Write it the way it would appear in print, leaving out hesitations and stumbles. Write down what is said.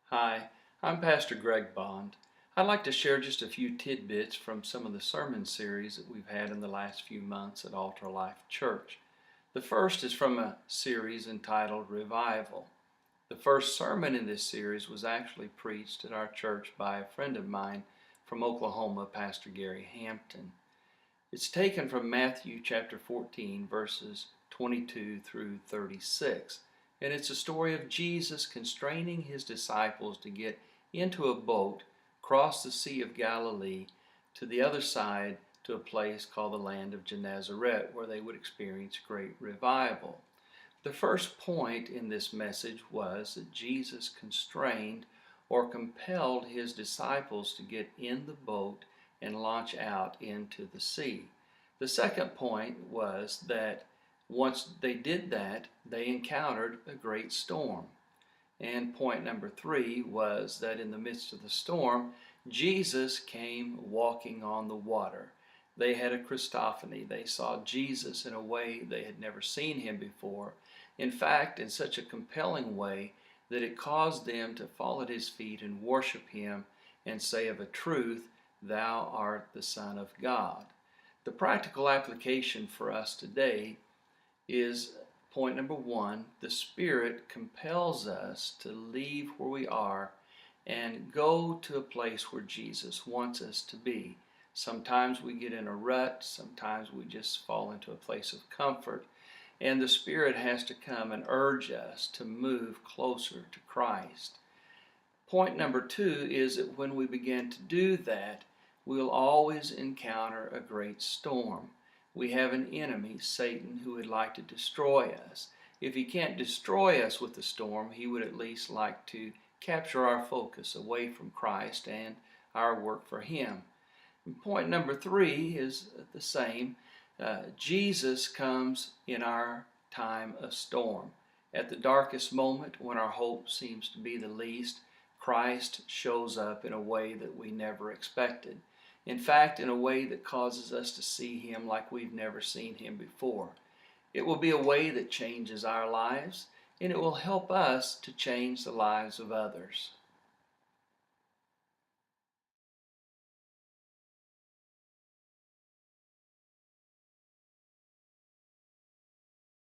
Hi, I'm Pastor Greg Bond. I'd like to share just a few tidbits from some of the sermon series that we've had in the last few months at Altar Life Church. The first is from a series entitled Revival. The first sermon in this series was actually preached at our church by a friend of mine from Oklahoma, Pastor Gary Hampton. It's taken from Matthew chapter 14, verses 22 through 36. And it's a story of Jesus constraining his disciples to get into a boat, cross the Sea of Galilee to the other side to a place called the land of Gennesaret, where they would experience great revival. The first point in this message was that Jesus constrained or compelled his disciples to get in the boat and launch out into the sea. The second point was that once they did that, they encountered a great storm. And point number 3 was that in the midst of the storm, Jesus came walking on the water. They had a Christophany. They saw Jesus in a way they had never seen him before. In fact, in such a compelling way that it caused them to fall at his feet and worship him and say of a truth, "Thou art the Son of God." The practical application for us today is point number 1. The Spirit compels us to leave where we are and go to a place where Jesus wants us to be. Sometimes we get in a rut, sometimes we just fall into a place of comfort, and the Spirit has to come and urge us to move closer to Christ. Point number 2 is that when we begin to do that, we'll always encounter a great storm. We have an enemy, Satan, who would like to destroy us. If he can't destroy us with the storm, he would at least like to capture our focus away from Christ and our work for him. And point number 3 is the same. Jesus comes in our time of storm. At the darkest moment, when our hope seems to be the least, Christ shows up in a way that we never expected. In fact, in a way that causes us to see him like we've never seen him before. It will be a way that changes our lives, and it will help us to change the lives of others.